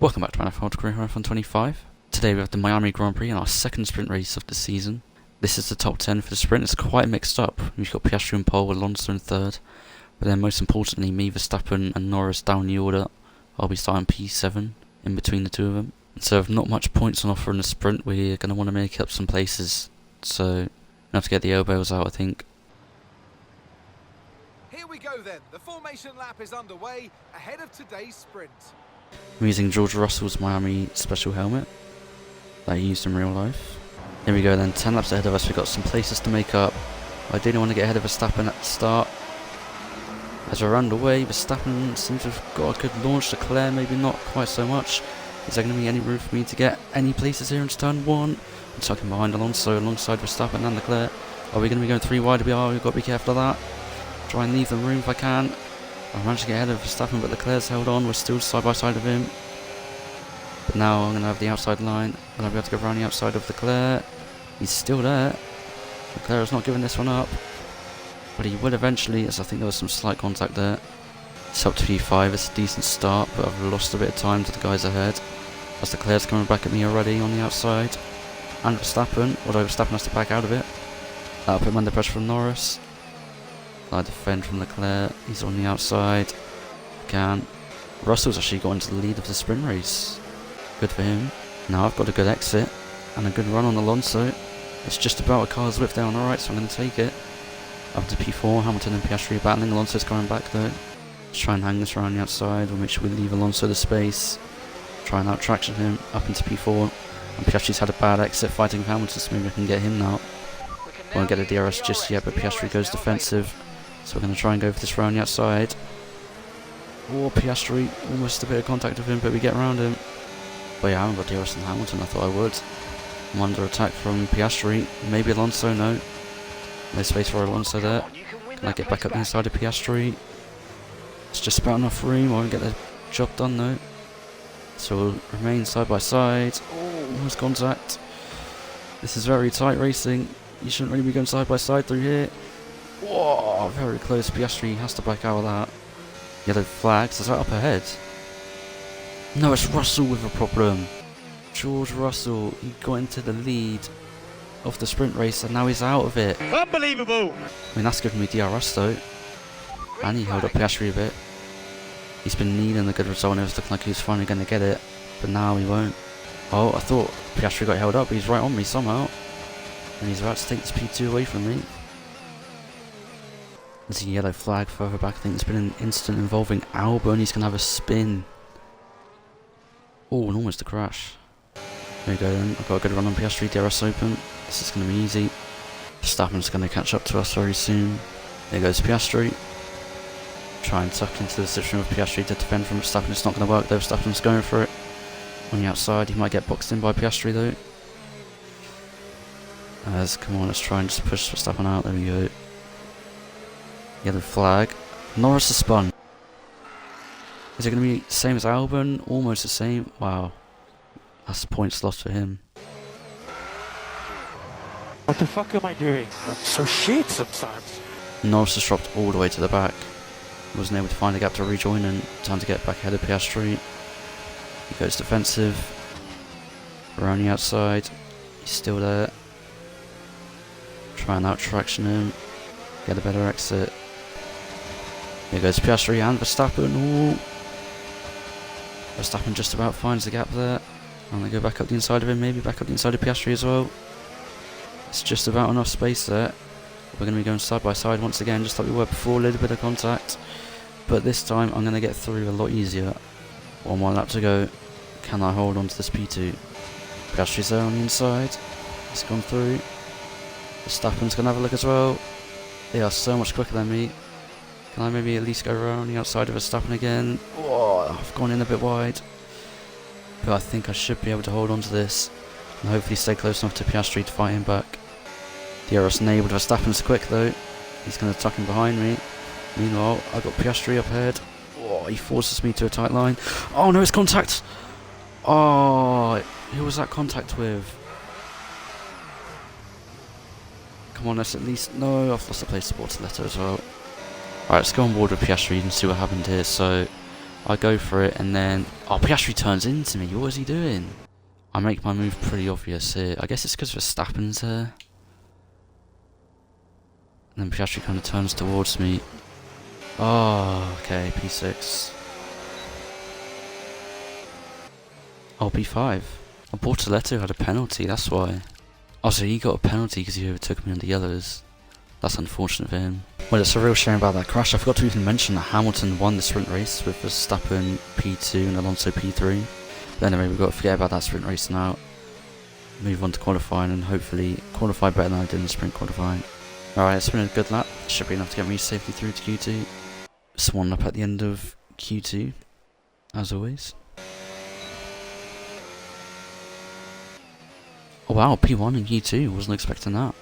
Welcome back to Manifold Career Marathon 25. Today we have the Miami Grand Prix in our second sprint race of the season. This is the top 10 for the sprint. It's quite mixed up. We've got Piastri in pole, Alonso in third. But then most importantly, me, Verstappen and Norris down the order. I'll be starting P7 in between the two of them. So with not much points on offer in the sprint, we're going to want to make up some places. So we're going to have to get the elbows out, I think. Here we go then. The formation lap is underway ahead of today's sprint. I'm using George Russell's Miami special helmet that he used in real life. Here we go then, 10 laps ahead of us. We've got some places to make up. I didn't want to get ahead of Verstappen at the start. As we're underway, Verstappen seems to have got a good launch. Leclerc maybe not quite so much. Is there going to be any room for me to get any places here into turn 1? I'm tucking behind Alonso alongside Verstappen and Leclerc. Are we going to be going 3 wide? We are. We've got to be careful of that. Try and leave them room if I can. I've managed to get ahead of Verstappen, but Leclerc's held on. We're still side by side of him. But now I'm going to have the outside line. Will I be able to go around the outside of Leclerc? He's still there. Leclerc has not given this one up. But he will eventually, as I think there was some slight contact there. It's up to P5. It's a decent start, but I've lost a bit of time to the guys ahead. As Leclerc's coming back at me already on the outside. And Verstappen, although Verstappen has to back out of it. That'll put him under pressure from Norris. I defend from Leclerc, he's on the outside. Can. Russell's actually got into the lead of the sprint race. Good for him. Now I've got a good exit and a good run on Alonso. It's just about a car's width down the right, so I'm going to take it. Up to P4, Hamilton and Piastri battling. Alonso's coming back though. Let's try and hang this around the outside. We'll make sure we leave Alonso the space. Try and out traction him up into P4. And Piastri's had a bad exit fighting Hamilton, so maybe I can get him now. Won't get a DRS just yet, but Piastri goes defensive. So we're going to try and go for this round the outside. Oh, Piastri, almost a bit of contact with him, but we get around him. But yeah, I haven't got DRS than Hamilton, I thought I would. I'm under attack from Piastri, maybe Alonso, no. No space for Alonso there. Can I get back up the inside of Piastri? It's just about enough room, I won't get the job done though. So we'll remain side by side. Oh, almost contact. This is very tight racing. You shouldn't really be going side by side through here. Whoa, very close. Piastri has to back out of that. Yellow flags. Is that up ahead? No, it's Russell with a problem. George Russell, he got into the lead of the sprint race and now he's out of it. Unbelievable! I mean, that's giving me DRS though. And he held up Piastri a bit. He's been needing a good result and it was looking like he was finally going to get it. But now he won't. Oh, I thought Piastri got held up, but he's right on me somehow. And he's about to take this P2 away from me. There's a yellow flag further back. I think there's been an incident involving Albon. He's going to have a spin. Oh, and almost a crash. There we go then. I've got a good run on Piastri. DRS open. This is going to be easy. Verstappen's going to catch up to us very soon. There goes Piastri. Try and tuck into the position with Piastri to defend from Verstappen. It's not going to work though. Verstappen's going for it. On the outside. He might get boxed in by Piastri though. Come on, let's try and just push Verstappen out. There we go. Yellow flag. Norris has spun. Is it going to be the same as Albon? Almost the same. Wow. That's points lost for him. What the fuck am I doing? I'm so shit sometimes. Norris has dropped all the way to the back. Wasn't able to find a gap to rejoin and time to get back ahead of Piastri. He goes defensive. Around the outside. He's still there. Try and out traction him. Get a better exit. Here goes Piastri and Verstappen. Ooh. Verstappen just about finds the gap there. And they go back up the inside of him, maybe back up the inside of Piastri as well. It's just about enough space there. We're going to be going side by side once again, just like we were before, a little bit of contact. But this time I'm going to get through a lot easier. 1 more lap to go. Can I hold on to this P2? Piastri's there on the inside. He's gone through. Verstappen's going to have a look as well. They are so much quicker than me. Can I maybe at least go around the outside of Verstappen again? Oh, I've gone in a bit wide. But I think I should be able to hold on to this. And hopefully stay close enough to Piastri to fight him back. DRS enabled. Verstappen's quick though. He's going to tuck him behind me. Meanwhile, I've got Piastri up ahead. Oh, he forces me to a tight line. Oh no, it's contact! Oh, who was that contact with? Come on, let's at least... No, I've lost the place sports letter as well. Alright, let's go on board with Piastri and see what happened here. So, I go for it, and then Piastri turns into me. What is he doing? I make my move pretty obvious here. I guess it's because Verstappen's there. And then Piastri kind of turns towards me. Oh, okay, P6. Oh, P5. Oh, Bortoletto had a penalty, that's why. Oh, so he got a penalty because he overtook me on the yellows. That's unfortunate for him. Well, it's a real shame about that crash. I forgot to even mention that Hamilton won the sprint race with Verstappen P2 and Alonso P3. But anyway, we've got to forget about that sprint race now. Move on to qualifying and hopefully qualify better than I did in the sprint qualifying. Alright, it's been a good lap. Should be enough to get me safely through to Q2. Swan up at the end of Q2, as always. Oh wow, P1 in Q2, wasn't expecting that.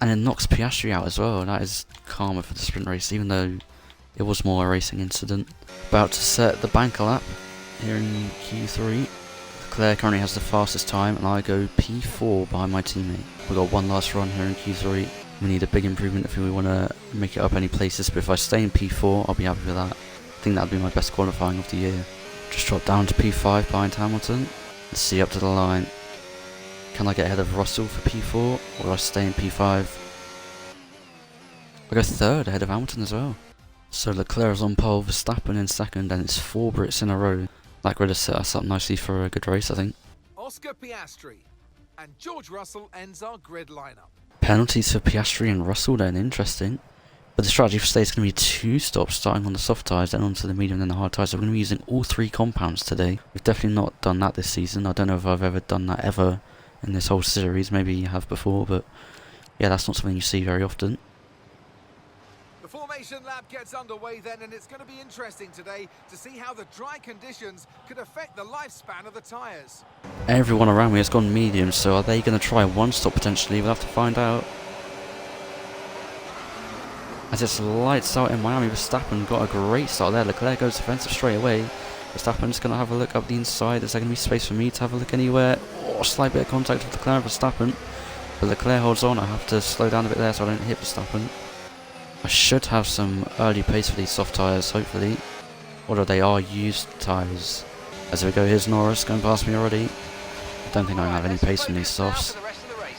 And it knocks Piastri out as well. That is karma for the sprint race, even though it was more a racing incident. About to set the banker lap here in Q3. Leclerc currently has the fastest time, and I go P4 behind my teammate. We've got one last run here in Q3. We need a big improvement if we want to make it up any places, but if I stay in P4, I'll be happy with that. I think that'll be my best qualifying of the year. Just drop down to P5 behind Hamilton. Let's see up to the line. Can I get ahead of Russell for P4, or do I stay in P5? I go third ahead of Hamilton as well. So Leclerc is on pole, Verstappen in second, and it's 4 Brits in a row. That grid has set us up nicely for a good race, I think. Oscar Piastri and George Russell ends our grid lineup. Penalties for Piastri and Russell then, interesting. But the strategy for today is going to be 2 stops, starting on the soft tyres, then onto the medium, then the hard tyres. So we're going to be using all 3 compounds today. We've definitely not done that this season. I don't know if I've ever done that ever in this whole series. Maybe you have before, but yeah, that's not something you see very often. The formation lap gets underway then, and it's going to be interesting today to see how the dry conditions could affect the lifespan of the tyres. Everyone around me has gone medium, so are they going to try 1 stop potentially? We'll have to find out. As it's lights out in Miami, Verstappen got a great start there. Leclerc goes defensive straight away. Verstappen's going to have a look up the inside. Is there going to be space for me to have a look anywhere? Oh, slight bit of contact with Leclerc and Verstappen. But Leclerc holds on. I have to slow down a bit there so I don't hit Verstappen. I should have some early pace for these soft tyres, hopefully. Although they are used tyres. As we go, here's Norris going past me already. I don't think I have any pace in these softs.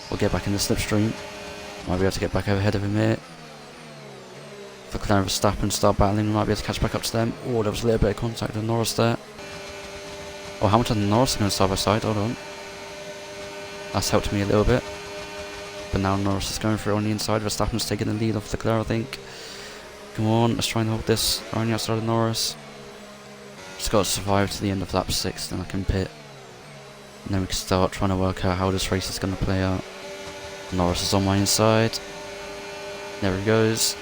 We'll get back in the slipstream. Might be able to get back ahead of him here. If Leclerc and Verstappen start battling, we might be able to catch back up to them. Oh, there was a little bit of contact with Norris there. Oh, Hamilton and Norris are going side by side, hold on. That's helped me a little bit. But now Norris is going through on the inside. Verstappen's taking the lead off Leclerc, I think. Come on, let's try and hold this around the outside of Norris. Just got to survive to the end of lap 6, then I can pit. And then we can start trying to work out how this race is going to play out. Norris is on my inside. There he goes.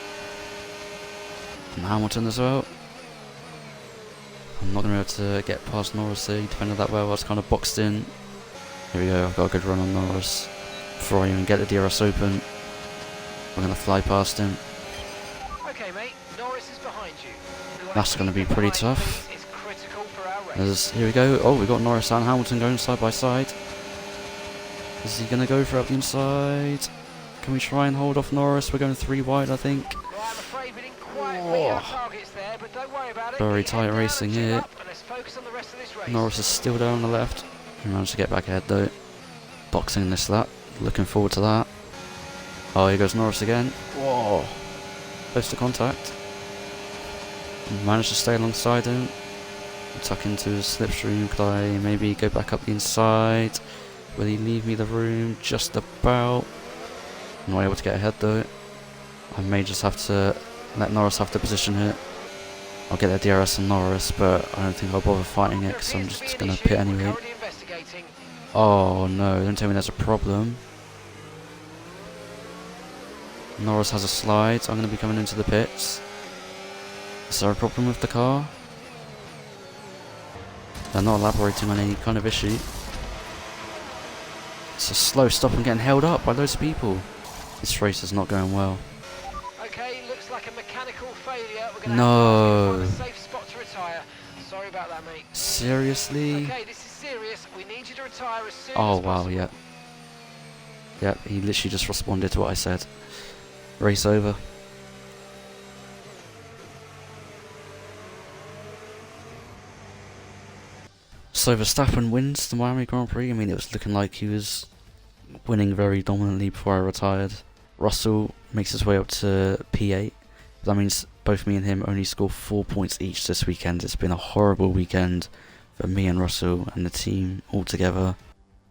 And Hamilton as well. I'm not going to be able to get past Norris there. He defended that well. I was kind of boxed in. Here we go. I've got a good run on Norris. Before I even get the DRS open, we're going to fly past him. Okay, mate. Norris is behind you. That's going to be pretty tough. Here we go. Oh, we got Norris and Hamilton going side by side. Is he going to go for up the inside? Can we try and hold off Norris? We're going 3 wide, I think. Very tight racing here. Norris is still there on the left. He managed to get back ahead though. Boxing this lap. Looking forward to that. Oh, here goes Norris again. Whoa. Close to contact. Managed to stay alongside him. Tuck into his slipstream. Could I maybe go back up the inside? Will he leave me the room? Just about. I'm not able to get ahead though. I may just have to let Norris have the position here. I'll get the DRS on Norris, but I don't think I'll bother fighting it because I'm just going to pit anyway. Oh no, don't tell me there's a problem. Norris has a slide, so I'm going to be coming into the pits. Is there a problem with the car? They're not elaborating on any kind of issue. It's a slow stop and getting held up by loads of people. This race is not going well. Okay, looks like a mechanical failure. We're gonna No. have to find a safe spot to retire. Sorry about that, mate. Seriously? Okay, this is serious. We need you to retire as soon Oh as wow, possible. yep. Yep, he literally just responded to what I said. Race over. So Verstappen wins the Miami Grand Prix. I mean, it was looking like he was winning very dominantly before I retired. Russell makes his way up to P8. That means both me and him only score 4 points each this weekend. It's been a horrible weekend for me and Russell and the team altogether.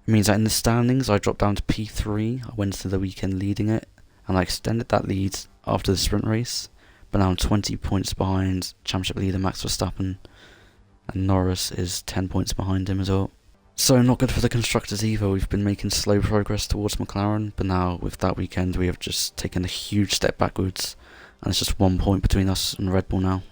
It means that in the standings I dropped down to P3. I went into the weekend leading it, and I extended that lead after the sprint race. But now I'm 20 points behind championship leader Max Verstappen, and Norris is 10 points behind him as well. So not good for the constructors either. We've been making slow progress towards McLaren, but now with that weekend we have just taken a huge step backwards, and it's just 1 point between us and Red Bull now.